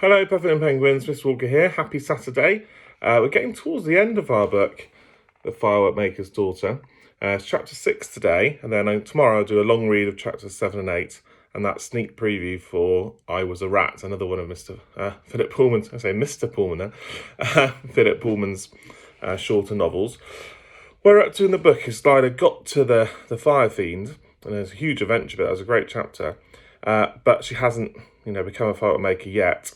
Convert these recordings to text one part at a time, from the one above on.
Hello, Puffin and Penguins, Mr. Walker here. Happy Saturday. We're getting towards the end of our book, The Firework-Maker's Daughter. It's chapter 6 today, and then tomorrow I'll do a long read of chapters 7 and 8, and that sneak preview for I Was a Rat, another one of Mr. Philip Pullman's, I say Mr. Pullman there, Philip Pullman's shorter novels. Where we're up to in the book is Lila got to the Fire Fiend, and there's a huge adventure, but that was a great chapter, but she hasn't become a firework-maker yet.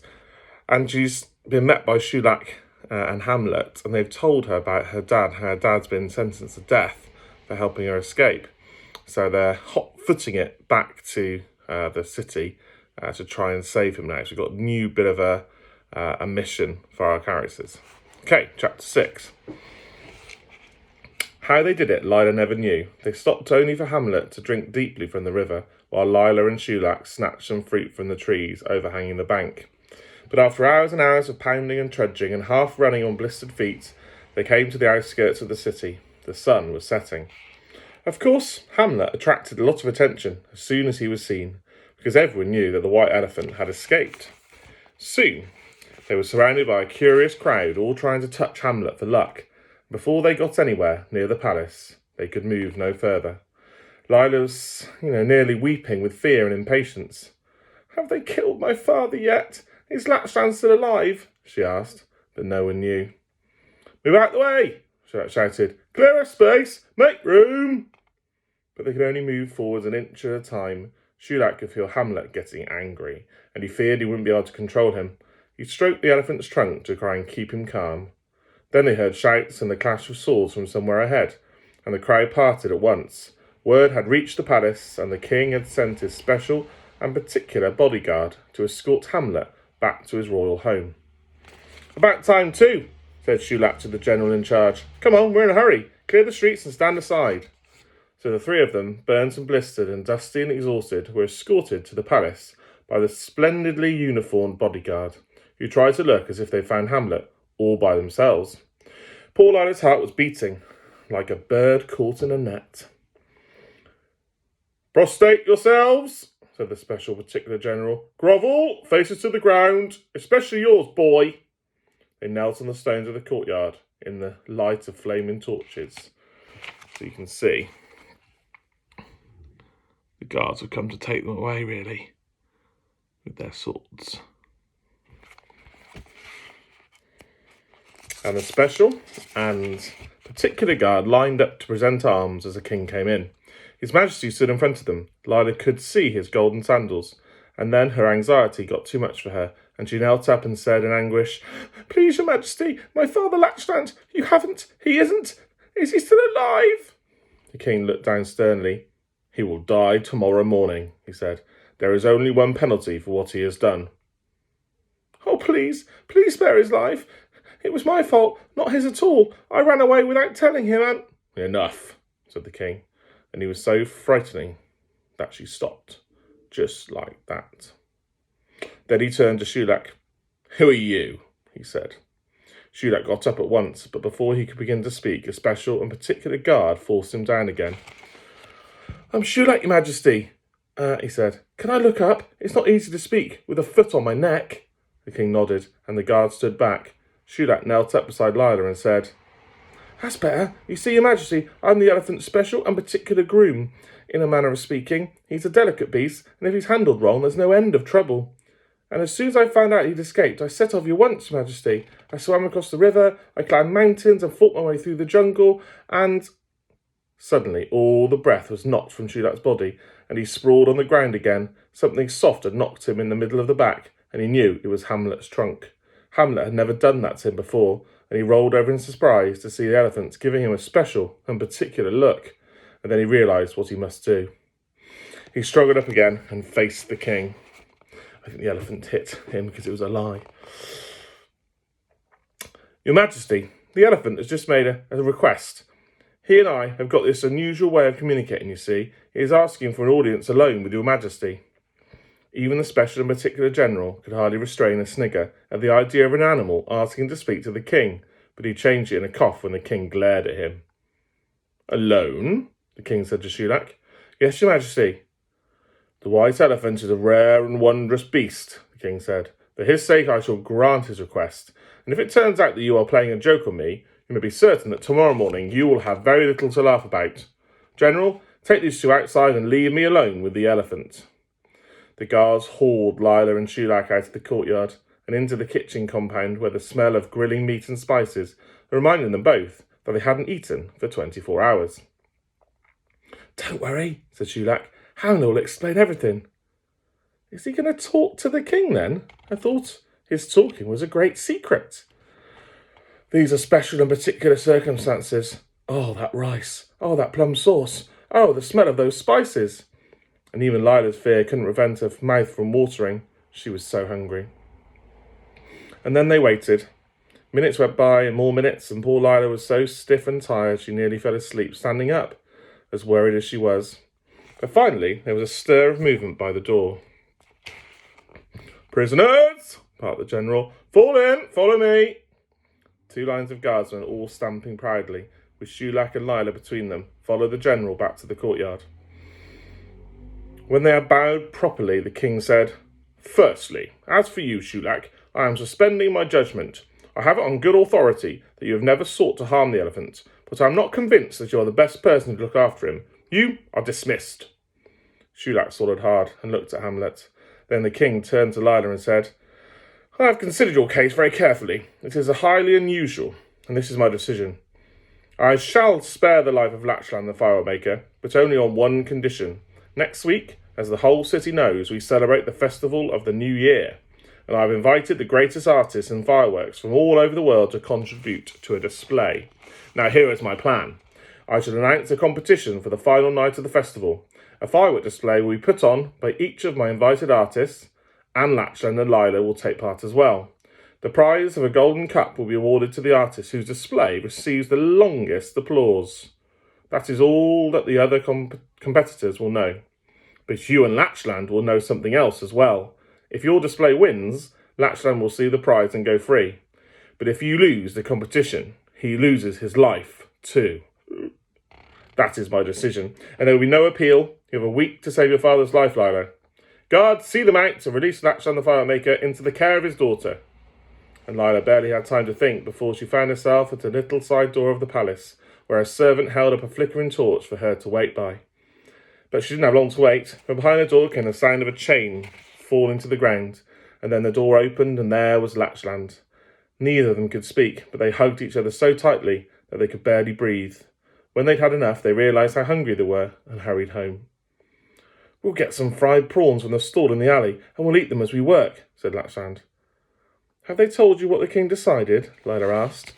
And she's been met by Shulak and Hamlet, and they've told her about her dad, how her dad's been sentenced to death for helping her escape. So they're hot-footing it back to the city to try and save him now. So we've got a new bit of a mission for our characters. Okay, chapter 6. How they did it, Lila never knew. They stopped only for Hamlet to drink deeply from the river, while Lila and Shulak snatched some fruit from the trees overhanging the bank. But after hours and hours of pounding and trudging and half running on blistered feet, they came to the outskirts of the city. The sun was setting. Of course, Hamlet attracted a lot of attention as soon as he was seen, because everyone knew that the white elephant had escaped. Soon, they were surrounded by a curious crowd, all trying to touch Hamlet for luck. Before they got anywhere near the palace, they could move no further. Lila was, nearly weeping with fear and impatience. "Have they killed my father yet? Is Latchland still alive?" she asked, but no one knew. "Move out the way!" Shulak shouted. "Clear a space! Make room!" But they could only move forwards an inch at a time. Shulak could feel Hamlet getting angry, and he feared he wouldn't be able to control him. He stroked the elephant's trunk to try and keep him calm. Then they heard shouts and the clash of swords from somewhere ahead, and the crowd parted at once. Word had reached the palace, and the king had sent his special and particular bodyguard to escort Hamlet back to his royal home. "About time too," said Shulak to the general in charge. "Come on, we're in a hurry. Clear the streets and stand aside." So the three of them, burnt and blistered and dusty and exhausted, were escorted to the palace by the splendidly uniformed bodyguard, who tried to look as if they found Hamlet all by themselves. Poor Lila's heart was beating like a bird caught in a net. "Prostrate yourselves," said the special particular general. "Grovel, faces to the ground, especially yours, boy." They knelt on the stones of the courtyard in the light of flaming torches. So you can see the guards have come to take them away, really, with their swords. And the special and particular guard lined up to present arms as the king came in. His Majesty stood in front of them. Lila could see his golden sandals, and then her anxiety got too much for her, and she knelt up and said in anguish, "Please, Your Majesty, my father Latchland, he isn't, is he still alive?" The king looked down sternly. "He will die tomorrow morning," he said. "There is only one penalty for what he has done." "Oh, please spare his life. It was my fault, not his at all. I ran away without telling him and—" "Enough," said the king, and he was so frightening that she stopped, just like that. Then he turned to Shulak. "Who are you?" he said. Shulak got up at once, but before he could begin to speak, a special and particular guard forced him down again. "I'm Shulak, Your Majesty," he said. "Can I look up? It's not easy to speak with a foot on my neck." The king nodded, and the guard stood back. Shulak knelt up beside Lila and said, "That's better. You see, Your Majesty, I'm the elephant's special and particular groom. In a manner of speaking, he's a delicate beast, and if he's handled wrong, there's no end of trouble. And as soon as I found out he'd escaped, I set off at once, Your Majesty. I swam across the river, I climbed mountains and fought my way through the jungle, and—" Suddenly, all the breath was knocked from Shulak's body, and he sprawled on the ground again. Something soft had knocked him in the middle of the back, and he knew it was Hamlet's trunk. Hamlet had never done that to him before, and he rolled over in surprise to see the elephant giving him a special and particular look, and then he realised what he must do. He struggled up again and faced the king. I think the elephant hit him because it was a lie. "Your Majesty, the elephant has just made a request. He and I have got this unusual way of communicating, you see. He is asking for an audience alone with Your Majesty." Even the special and particular general could hardly restrain a snigger at the idea of an animal asking to speak to the king, but he changed it in a cough when the king glared at him. "Alone?" the king said to Shulak. "Yes, Your Majesty." "The white elephant is a rare and wondrous beast," the king said. For his sake I shall grant his request, and if it turns out that you are playing a joke on me, you may be certain that tomorrow morning you will have very little to laugh about. General, take these two outside and leave me alone with the elephant." The guards hauled Lila and Shulak out of the courtyard and into the kitchen compound, where the smell of grilling meat and spices reminded them both that they hadn't eaten for 24 hours. "Don't worry," said Shulak. "Hannah will explain everything." "Is he going to talk to the king then? I thought his talking was a great secret." "These are special and particular circumstances. Oh, that rice. Oh, that plum sauce. Oh, the smell of those spices." And even Lila's fear couldn't prevent her mouth from watering. She was so hungry. And then they waited. Minutes went by and more minutes, and poor Lila was so stiff and tired she nearly fell asleep standing up, as worried as she was. But finally there was a stir of movement by the door. "Prisoners!" barked the general. "Fall in! Follow me!" 2 lines of guardsmen, all stamping proudly, with Shulak and Lila between them, followed the general back to the courtyard. When they had bowed properly, the king said, "Firstly, as for you, Shulak, I am suspending my judgment. I have it on good authority that you have never sought to harm the elephant, but I am not convinced that you are the best person to look after him. You are dismissed." Shulak swallowed hard and looked at Hamlet. Then the king turned to Lila and said, "I have considered your case very carefully. It is highly unusual, and this is my decision. I shall spare the life of Lachlan the Firework-Maker, but only on one condition. Next week, as the whole city knows, we celebrate the festival of the New Year, and I have invited the greatest artists in fireworks from all over the world to contribute to a display. Now here is my plan. I shall announce a competition for the final night of the festival. A firework display will be put on by each of my invited artists, and Lachlan and Lila will take part as well. The prize of a golden cup will be awarded to the artist whose display receives the longest applause. That is all that the other competitors will know. But you and Lachlan will know something else as well. If your display wins, Lachlan will see the prize and go free. But if you lose the competition, he loses his life too. That is my decision, and there will be no appeal. You have a week to save your father's life, Lila. Guards, see them out to release Lachlan the Firework-Maker into the care of his daughter." And Lila barely had time to think before she found herself at a little side door of the palace, where a servant held up a flickering torch for her to wait by. But she didn't have long to wait. From behind the door came the sound of a chain falling to the ground, and then the door opened, and there was Lachlan. Neither of them could speak, but they hugged each other so tightly that they could barely breathe. When they'd had enough, they realised how hungry they were and hurried home. "We'll get some fried prawns from the stall in the alley, and we'll eat them as we work," said Lachlan. "Have they told you what the king decided?" Lila asked.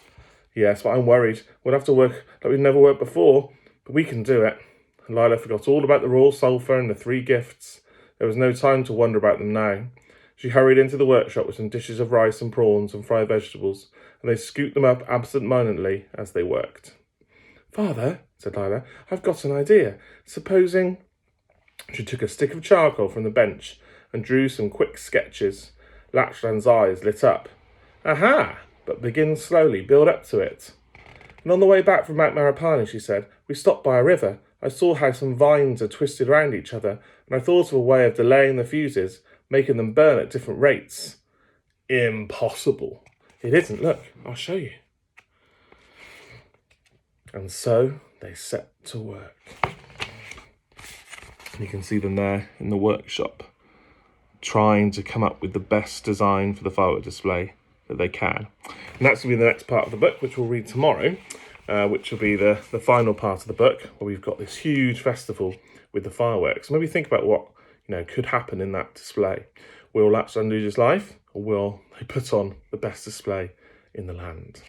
"Yes, but I'm worried. We'll have to work like we've never worked before, but we can do it." And Lila forgot all about the royal sulphur and the 3 gifts. There was no time to wonder about them now. She hurried into the workshop with some dishes of rice and prawns and fried vegetables, and they scooped them up absent-mindedly as they worked. "Father," said Lila, "I've got an idea. Supposing—" She took a stick of charcoal from the bench and drew some quick sketches. Lachlan's eyes lit up. "Aha! But begin slowly, build up to it." "And on the way back from Mount Marapani," she said, "we stopped by a river. I saw how some vines are twisted around each other, and I thought of a way of delaying the fuses, making them burn at different rates." "Impossible." "It isn't. Look, I'll show you." And so they set to work. You can see them there in the workshop, trying to come up with the best design for the firework display that they can. And that's going to be the next part of the book, which we'll read tomorrow, which will be the final part of the book, where we've got this huge festival with the fireworks. Maybe think about what could happen in that display. Will Lachlan lose his life, or will they put on the best display in the land?